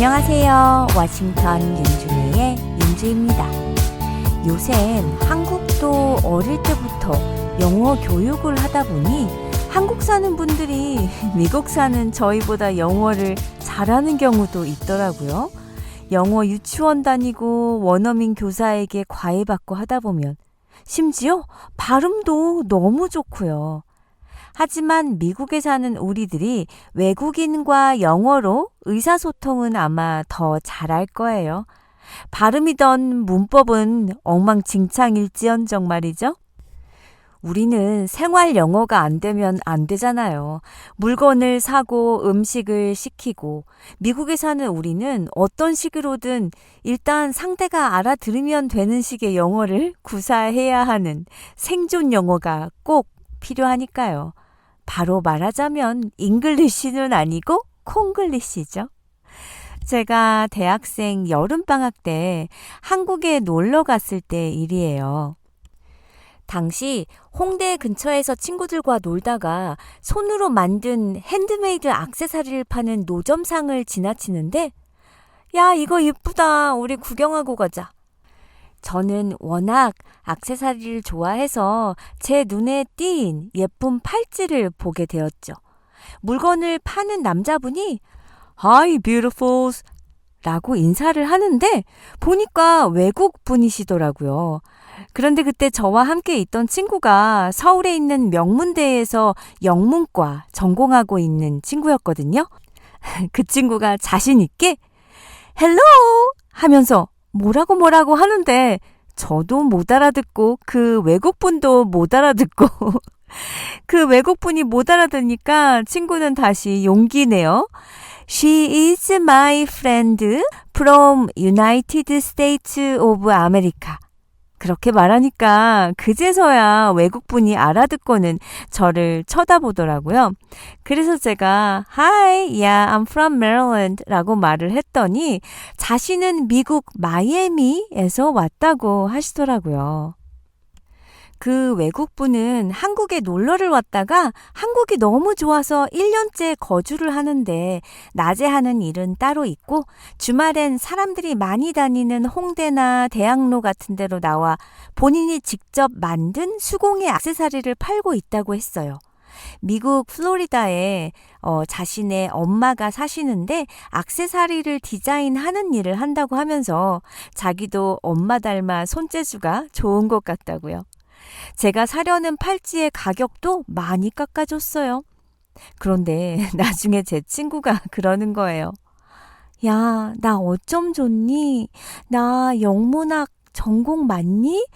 안녕하세요. 워싱턴 윤주혜의 윤주입니다. 요새 한국도 어릴 때부터 영어 교육을 하다 보니 한국 사는 분들이 미국 사는 저희보다 영어를 잘하는 경우도 있더라고요. 영어 유치원 다니고 원어민 교사에게 과외받고 하다 보면 심지어 발음도 너무 좋고요. 하지만 미국에 사는 우리들이 외국인과 영어로 의사소통은 아마 더 잘할 거예요. 발음이든 문법은 엉망진창일지언정 말이죠. 우리는 생활 영어가 안 되면 안 되잖아요. 물건을 사고 음식을 시키고 미국에 사는 우리는 어떤 식으로든 일단 상대가 알아들으면 되는 식의 영어를 구사해야 하는 생존 영어가 꼭 필요하니까요. 바로 말하자면 잉글리시는 아니고 콩글리시죠. 제가 대학생 여름방학 때 한국에 놀러 갔을 때 일이에요. 당시 홍대 근처에서 친구들과 놀다가 손으로 만든 핸드메이드 액세서리를 파는 노점상을 지나치는데 야, 이거 예쁘다. 우리 구경하고 가자. 저는 워낙 액세서리를 좋아해서 제 눈에 띈 예쁜 팔찌를 보게 되었죠. 물건을 파는 남자분이 Hi, beautifuls 라고 인사를 하는데 보니까 외국 분이시더라고요. 그런데 그때 저와 함께 있던 친구가 서울에 있는 명문대에서 영문과 전공하고 있는 친구였거든요. 그 친구가 자신 있게 헬로 하면서 뭐라고 하는데 저도 못 알아듣고 그 외국분도 못 알아듣고 그 외국분이 못 알아듣니까 친구는 다시 용기 내어 She is my friend from United States of America. 그렇게 말하니까 그제서야 외국분이 알아듣고는 저를 쳐다보더라고요. 그래서 제가 Hi, yeah, I'm from Maryland 라고 말을 했더니 자신은 미국 마이애미에서 왔다고 하시더라고요. 그 외국분은 한국에 놀러를 왔다가 한국이 너무 좋아서 1년째 거주를 하는데 낮에 하는 일은 따로 있고 주말엔 사람들이 많이 다니는 홍대나 대학로 같은 데로 나와 본인이 직접 만든 수공예 액세서리를 팔고 있다고 했어요. 미국 플로리다에 자신의 엄마가 사시는데 액세서리를 디자인하는 일을 한다고 하면서 자기도 엄마 닮아 손재주가 좋은 것 같다고요. 제가 사려는 팔찌의 가격도 많이 깎아줬어요. 그런데 나중에 제 친구가 그러는 거예요. 야, 나 어쩜 좋니? 나 영문학 전공 맞니?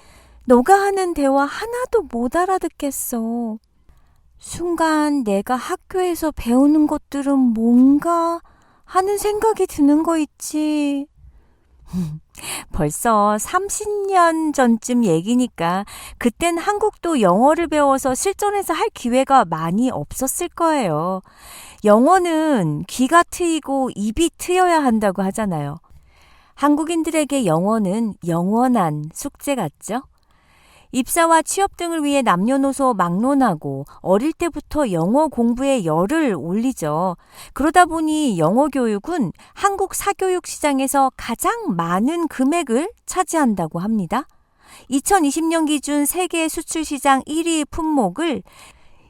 너가 하는 대화 하나도 못 알아듣겠어. 순간 내가 학교에서 배우는 것들은 뭔가 하는 생각이 드는 거 있지. 벌써 30년 전쯤 얘기니까 그땐 한국도 영어를 배워서 실전에서 할 기회가 많이 없었을 거예요. 영어는 귀가 트이고 입이 트여야 한다고 하잖아요. 한국인들에게 영어는 영원한 숙제 같죠? 입사와 취업 등을 위해 남녀노소 막론하고 어릴 때부터 영어 공부에 열을 올리죠. 그러다 보니 영어 교육은 한국 사교육 시장에서 가장 많은 금액을 차지한다고 합니다. 2020년 기준 세계 수출 시장 1위 품목을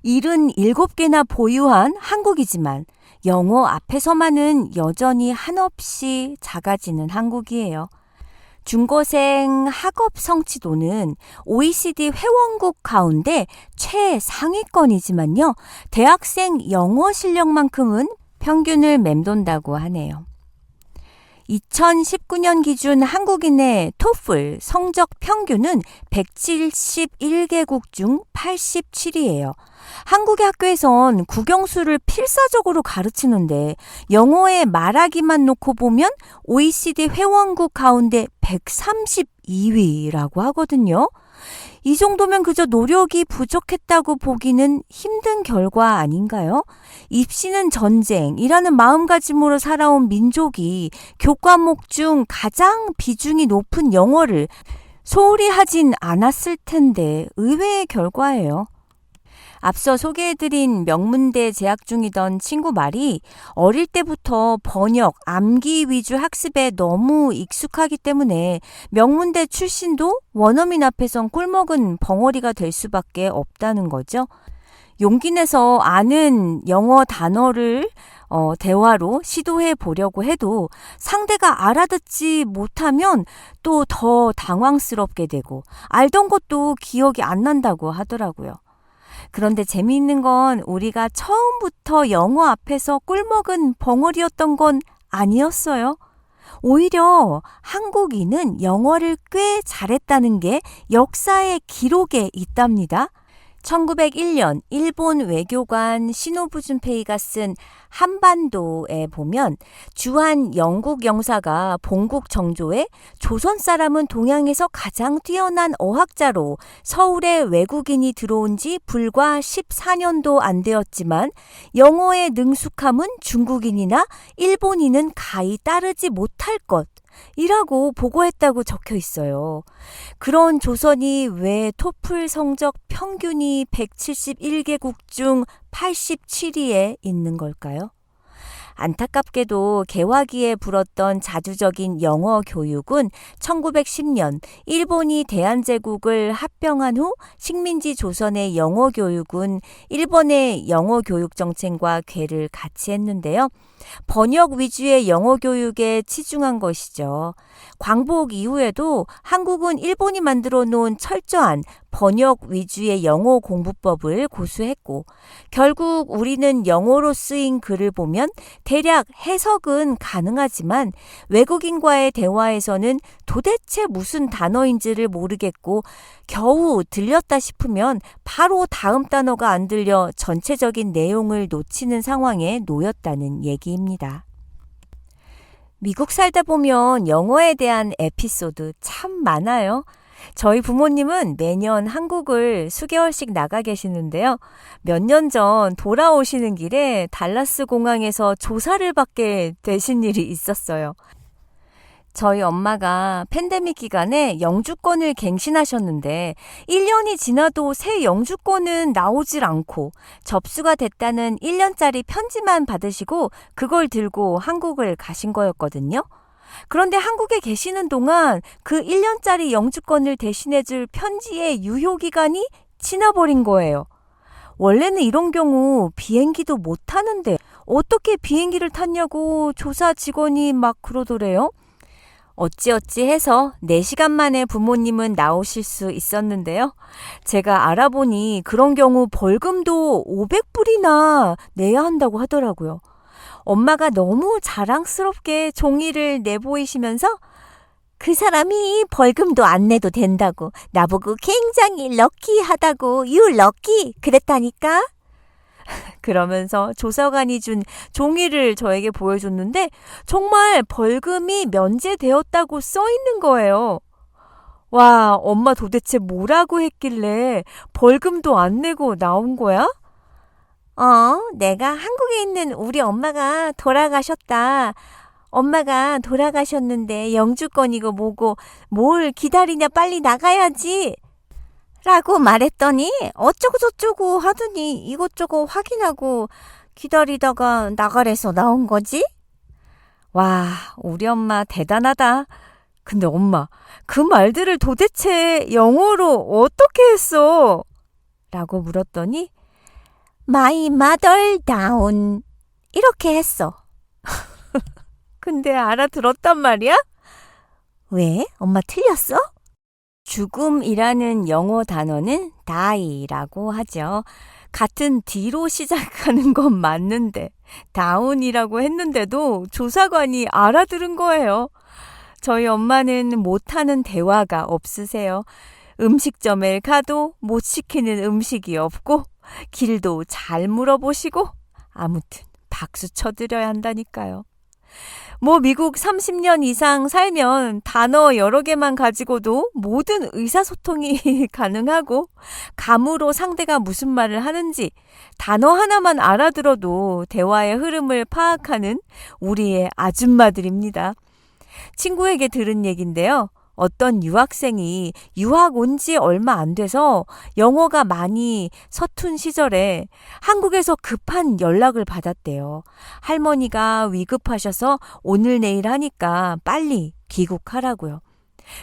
77개나 보유한 한국이지만 영어 앞에서만은 여전히 한없이 작아지는 한국이에요. 중고생 학업 성취도는 OECD 회원국 가운데 최상위권이지만요. 대학생 영어 실력만큼은 평균을 맴돈다고 하네요. 2019년 기준 한국인의 토플 성적 평균은 171개국 중 87위예요. 한국의 학교에선 국영수를 필사적으로 가르치는데 영어에 말하기만 놓고 보면 OECD 회원국 가운데 132위라고 하거든요. 이 정도면 그저 노력이 부족했다고 보기는 힘든 결과 아닌가요? 입시는 전쟁이라는 마음가짐으로 살아온 민족이 교과목 중 가장 비중이 높은 영어를 소홀히 하진 않았을 텐데 의외의 결과예요. 앞서 소개해드린 명문대 재학 중이던 친구 말이 어릴 때부터 번역, 암기 위주 학습에 너무 익숙하기 때문에 명문대 출신도 원어민 앞에선 꿀먹은 벙어리가 될 수밖에 없다는 거죠. 용기 내서 아는 영어 단어를 대화로 시도해 보려고 해도 상대가 알아듣지 못하면 또 더 당황스럽게 되고 알던 것도 기억이 안 난다고 하더라고요. 그런데 재미있는 건 우리가 처음부터 영어 앞에서 꿀먹은 벙어리였던 건 아니었어요. 오히려 한국인은 영어를 꽤 잘했다는 게 역사의 기록에 있답니다. 1901년 일본 외교관 시노부 준페이가 쓴 한반도에 보면 주한 영국 영사가 본국 정조에 조선 사람은 동양에서 가장 뛰어난 어학자로 서울에 외국인이 들어온 지 불과 14년도 안 되었지만 영어의 능숙함은 중국인이나 일본인은 가히 따르지 못할 것 이라고 보고했다고 적혀 있어요. 그런 조선이 왜 토플 성적 평균이 171개국 중 87위에 있는 걸까요? 안타깝게도 개화기에 불었던 자주적인 영어 교육은 1910년 일본이 대한제국을 합병한 후 식민지 조선의 영어 교육은 일본의 영어 교육 정책과 궤를 같이 했는데요. 번역 위주의 영어 교육에 치중한 것이죠. 광복 이후에도 한국은 일본이 만들어 놓은 철저한 번역 위주의 영어 공부법을 고수했고 결국 우리는 영어로 쓰인 글을 보면 대략 해석은 가능하지만 외국인과의 대화에서는 도대체 무슨 단어인지를 모르겠고 겨우 들렸다 싶으면 바로 다음 단어가 안 들려 전체적인 내용을 놓치는 상황에 놓였다는 얘기입니다. 미국 살다 보면 영어에 대한 에피소드 참 많아요. 저희 부모님은 매년 한국을 수개월씩 나가 계시는데요. 몇 년 전 돌아오시는 길에 달라스 공항에서 조사를 받게 되신 일이 있었어요. 저희 엄마가 팬데믹 기간에 영주권을 갱신하셨는데 1년이 지나도 새 영주권은 나오질 않고 접수가 됐다는 1년짜리 편지만 받으시고 그걸 들고 한국을 가신 거였거든요. 그런데 한국에 계시는 동안 그 1년짜리 영주권을 대신해줄 편지의 유효기간이 지나버린 거예요. 원래는 이런 경우 비행기도 못 타는데 어떻게 비행기를 탔냐고 조사 직원이 막 그러더래요. 어찌어찌 해서 4시간 만에 부모님은 나오실 수 있었는데요. 제가 알아보니 그런 경우 벌금도 500불이나 내야 한다고 하더라고요. 엄마가 너무 자랑스럽게 종이를 내보이시면서 그 사람이 벌금도 안 내도 된다고 나보고 굉장히 럭키하다고 You lucky 그랬다니까. 그러면서 조사관이 준 종이를 저에게 보여줬는데 정말 벌금이 면제되었다고 써 있는 거예요. 와, 엄마 도대체 뭐라고 했길래 벌금도 안 내고 나온 거야? 내가 한국에 있는 우리 엄마가 돌아가셨다. 엄마가 돌아가셨는데 영주권이고 뭐고 뭘 기다리냐 빨리 나가야지. 라고 말했더니 어쩌고저쩌고 하더니 이것저것 확인하고 기다리다가 나가래서 나온 거지? 와, 우리 엄마 대단하다. 근데 엄마, 그 말들을 도대체 영어로 어떻게 했어? 라고 물었더니 My mother down 이렇게 했어. 근데 알아들었단 말이야? 왜? 엄마 틀렸어? 죽음이라는 영어 단어는 die라고 하죠. 같은 D로 시작하는 건 맞는데 down이라고 했는데도 조사관이 알아들은 거예요. 저희 엄마는 못하는 대화가 없으세요. 음식점에 가도 못 시키는 음식이 없고 길도 잘 물어보시고 아무튼 박수 쳐드려야 한다니까요. 뭐 미국 30년 이상 살면 단어 여러 개만 가지고도 모든 의사소통이 가능하고 감으로 상대가 무슨 말을 하는지 단어 하나만 알아들어도 대화의 흐름을 파악하는 우리의 아줌마들입니다. 친구에게 들은 얘긴데요. 어떤 유학생이 유학 온 지 얼마 안 돼서 영어가 많이 서툰 시절에 한국에서 급한 연락을 받았대요. 할머니가 위급하셔서 오늘 내일 하니까 빨리 귀국하라고요.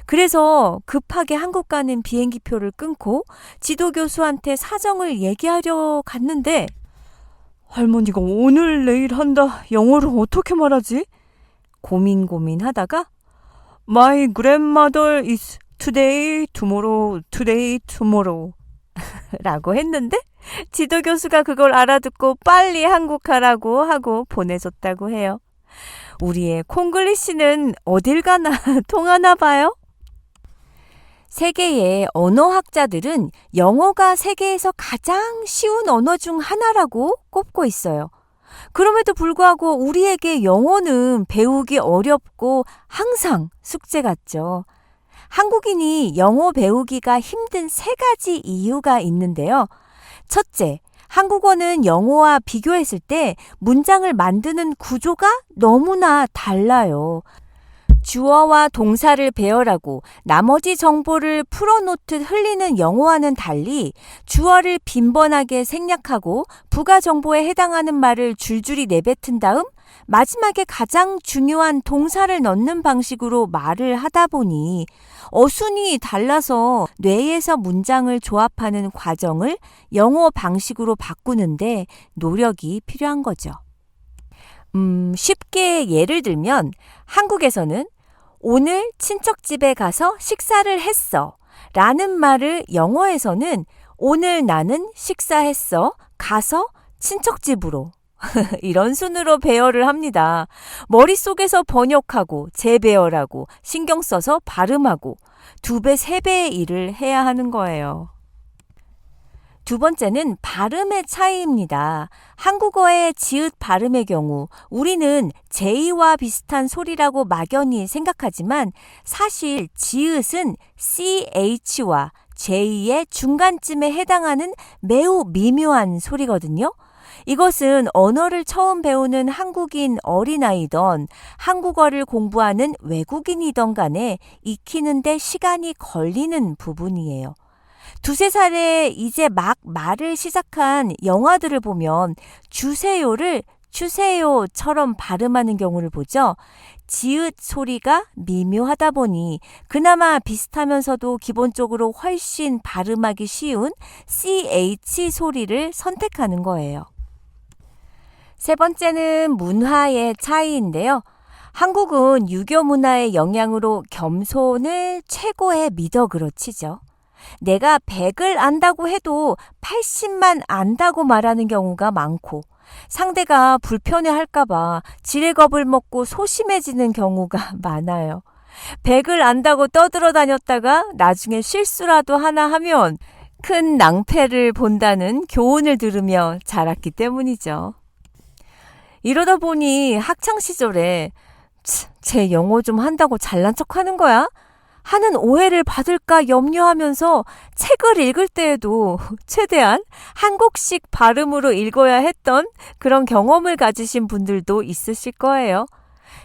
그래서 급하게 한국 가는 비행기표를 끊고 지도교수한테 사정을 얘기하려 갔는데 할머니가 오늘 내일 한다. 영어를 어떻게 말하지? 고민하다가 My grandmother is today, tomorrow, today, tomorrow 라고 했는데 지도교수가 그걸 알아듣고 빨리 한국 가라고 하고 보내줬다고 해요. 우리의 콩글리시는 어딜 가나 통하나 봐요. 세계의 언어학자들은 영어가 세계에서 가장 쉬운 언어 중 하나라고 꼽고 있어요. 그럼에도 불구하고 우리에게 영어는 배우기 어렵고 항상 숙제 같죠. 한국인이 영어 배우기가 힘든 3가지 이유가 있는데요. 첫째, 한국어는 영어와 비교했을 때 문장을 만드는 구조가 너무나 달라요. 주어와 동사를 배열하고 나머지 정보를 풀어놓듯 흘리는 영어와는 달리 주어를 빈번하게 생략하고 부가 정보에 해당하는 말을 줄줄이 내뱉은 다음 마지막에 가장 중요한 동사를 넣는 방식으로 말을 하다 보니 어순이 달라서 뇌에서 문장을 조합하는 과정을 영어 방식으로 바꾸는데 노력이 필요한 거죠. 쉽게 예를 들면 한국에서는 오늘 친척집에 가서 식사를 했어 라는 말을 영어에서는 오늘 나는 식사했어 가서 친척집으로 이런 순으로 배열을 합니다. 머릿속에서 번역하고 재배열하고 신경 써서 발음하고 2배, 3배의 일을 해야 하는 거예요. 두 번째는 발음의 차이입니다. 한국어의 지읒 발음의 경우 우리는 J와 비슷한 소리라고 막연히 생각하지만 사실 지읒은 CH와 J의 중간쯤에 해당하는 매우 미묘한 소리거든요. 이것은 언어를 처음 배우는 한국인 어린아이든 한국어를 공부하는 외국인이든 간에 익히는데 시간이 걸리는 부분이에요. 2-3살에 이제 막 말을 시작한 영아들을 보면 주세요를 주세요처럼 발음하는 경우를 보죠. 지읒 소리가 미묘하다 보니 그나마 비슷하면서도 기본적으로 훨씬 발음하기 쉬운 CH 소리를 선택하는 거예요. 세 번째는 문화의 차이인데요. 한국은 유교 문화의 영향으로 겸손을 최고의 미덕으로 치죠. 내가 100을 안다고 해도 80만 안다고 말하는 경우가 많고 상대가 불편해할까봐 지레 겁을 먹고 소심해지는 경우가 많아요. 100을 안다고 떠들어 다녔다가 나중에 실수라도 하나 하면 큰 낭패를 본다는 교훈을 들으며 자랐기 때문이죠. 이러다 보니 학창시절에 쟤 영어 좀 한다고 잘난 척하는 거야? 하는 오해를 받을까 염려하면서 책을 읽을 때에도 최대한 한국식 발음으로 읽어야 했던 그런 경험을 가지신 분들도 있으실 거예요.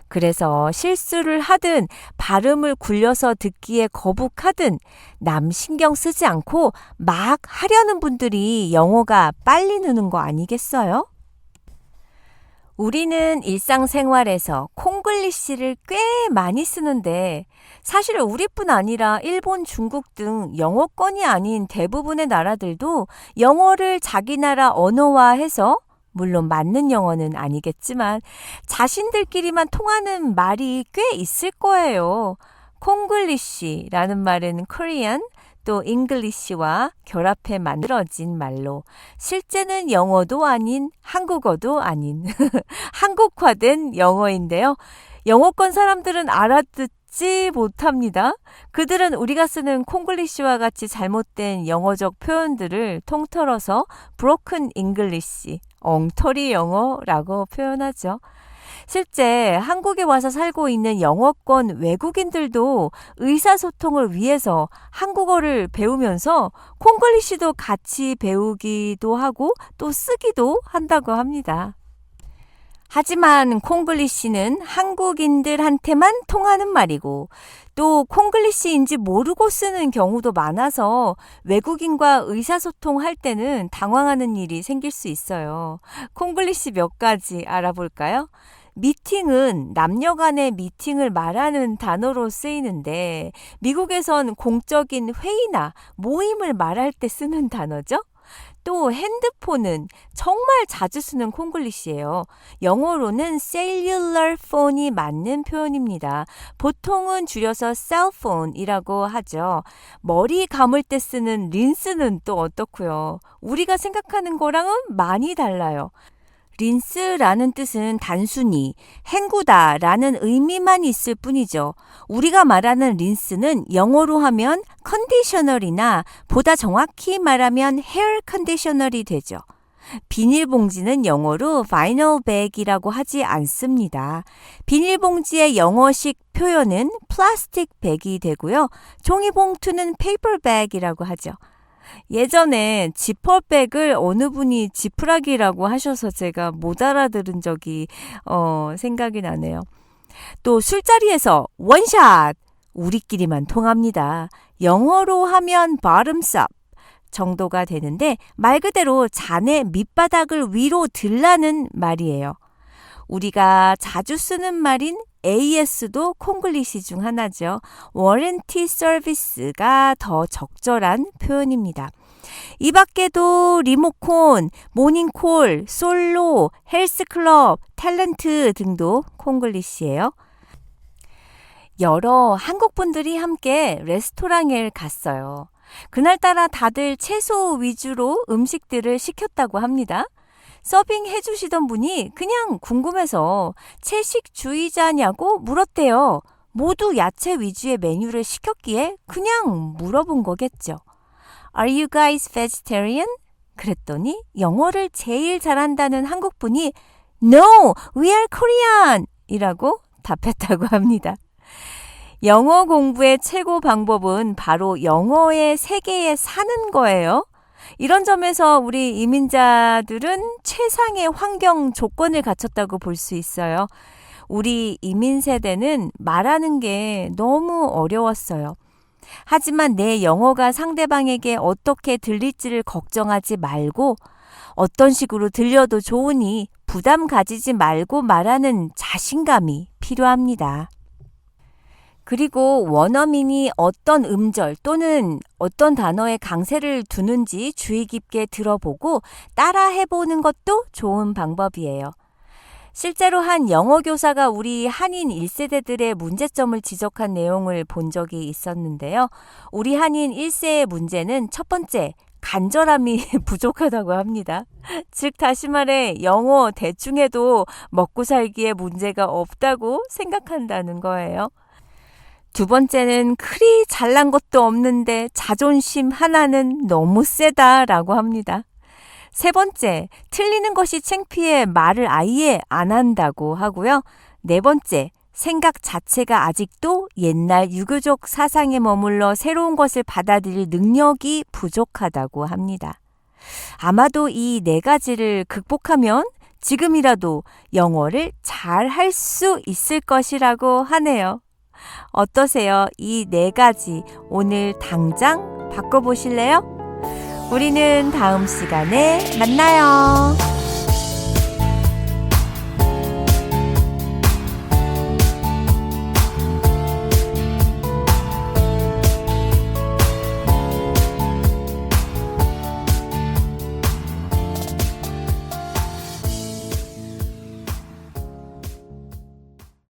그래서 실수를 하든 발음을 굴려서 듣기에 거북하든 남 신경 쓰지 않고 막 하려는 분들이 영어가 빨리 느는 거 아니겠어요? 우리는 일상생활에서 콩글리시를 꽤 많이 쓰는데 사실 우리뿐 아니라 일본, 중국 등 영어권이 아닌 대부분의 나라들도 영어를 자기 나라 언어화해서 물론 맞는 영어는 아니겠지만 자신들끼리만 통하는 말이 꽤 있을 거예요. 콩글리시라는 말은 코리안 또 잉글리시와 결합해 만들어진 말로 실제는 영어도 아닌 한국어도 아닌 한국화된 영어인데요. 영어권 사람들은 알아듣지 못합니다. 그들은 우리가 쓰는 콩글리시와 같이 잘못된 영어적 표현들을 통틀어서 브로큰 잉글리시, 엉터리 영어라고 표현하죠. 실제 한국에 와서 살고 있는 영어권 외국인들도 의사소통을 위해서 한국어를 배우면서 콩글리시도 같이 배우기도 하고 또 쓰기도 한다고 합니다. 하지만 콩글리시는 한국인들한테만 통하는 말이고 또 콩글리시인지 모르고 쓰는 경우도 많아서 외국인과 의사소통할 때는 당황하는 일이 생길 수 있어요. 콩글리시 몇 가지 알아볼까요? 미팅은 남녀 간의 미팅을 말하는 단어로 쓰이는데 미국에선 공적인 회의나 모임을 말할 때 쓰는 단어죠. 또 핸드폰은 정말 자주 쓰는 콩글리시예요. 영어로는 cellular phone이 맞는 표현입니다. 보통은 줄여서 cell phone이라고 하죠. 머리 감을 때 쓰는 린스는 또 어떻고요? 우리가 생각하는 거랑은 많이 달라요. 린스라는 뜻은 단순히 헹구다라는 의미만 있을 뿐이죠. 우리가 말하는 린스는 영어로 하면 컨디셔널이나 보다 정확히 말하면 헤어 컨디셔널이 되죠. 비닐봉지는 영어로 vinyl bag이라고 하지 않습니다. 비닐봉지의 영어식 표현은 플라스틱 백이 되고요. 종이봉투는 paper bag이라고 하죠. 예전에 지퍼백을 어느 분이 지푸라기라고 하셔서 제가 못 알아들은 적이 생각이 나네요. 또 술자리에서 원샷! 우리끼리만 통합니다. 영어로 하면 bottoms up 정도가 되는데 말 그대로 잔의 밑바닥을 위로 들라는 말이에요. 우리가 자주 쓰는 말인 AS도 콩글리시 중 하나죠. 워런티 서비스가 더 적절한 표현입니다. 이 밖에도 리모콘, 모닝콜, 솔로, 헬스클럽, 탤런트 등도 콩글리시예요. 여러 한국분들이 함께 레스토랑에 갔어요. 그날따라 다들 채소 위주로 음식들을 시켰다고 합니다. 서빙 해주시던 분이 그냥 궁금해서 채식주의자냐고 물었대요. 모두 야채 위주의 메뉴를 시켰기에 그냥 물어본 거겠죠. Are you guys vegetarian? 그랬더니 영어를 제일 잘한다는 한국분이 No, we are Korean! 이라고 답했다고 합니다. 영어 공부의 최고 방법은 바로 영어의 세계에 사는 거예요. 이런 점에서 우리 이민자들은 최상의 환경 조건을 갖췄다고 볼 수 있어요. 우리 이민 세대는 말하는 게 너무 어려웠어요. 하지만 내 영어가 상대방에게 어떻게 들릴지를 걱정하지 말고 어떤 식으로 들려도 좋으니 부담 가지지 말고 말하는 자신감이 필요합니다. 그리고 원어민이 어떤 음절 또는 어떤 단어에 강세를 두는지 주의 깊게 들어보고 따라 해보는 것도 좋은 방법이에요. 실제로 한 영어 교사가 우리 한인 1세대들의 문제점을 지적한 내용을 본 적이 있었는데요. 우리 한인 1세의 문제는 첫 번째, 간절함이 부족하다고 합니다. 즉 다시 말해 영어 대충 해도 먹고 살기에 문제가 없다고 생각한다는 거예요. 두 번째는 그리 잘난 것도 없는데 자존심 하나는 너무 세다라고 합니다. 세 번째, 틀리는 것이 창피해 말을 아예 안 한다고 하고요. 네 번째, 생각 자체가 아직도 옛날 유교적 사상에 머물러 새로운 것을 받아들일 능력이 부족하다고 합니다. 아마도 이 네 가지를 극복하면 지금이라도 영어를 잘 할 수 있을 것이라고 하네요. 어떠세요? 이 네 가지 오늘 당장 바꿔보실래요? 우리는 다음 시간에 만나요.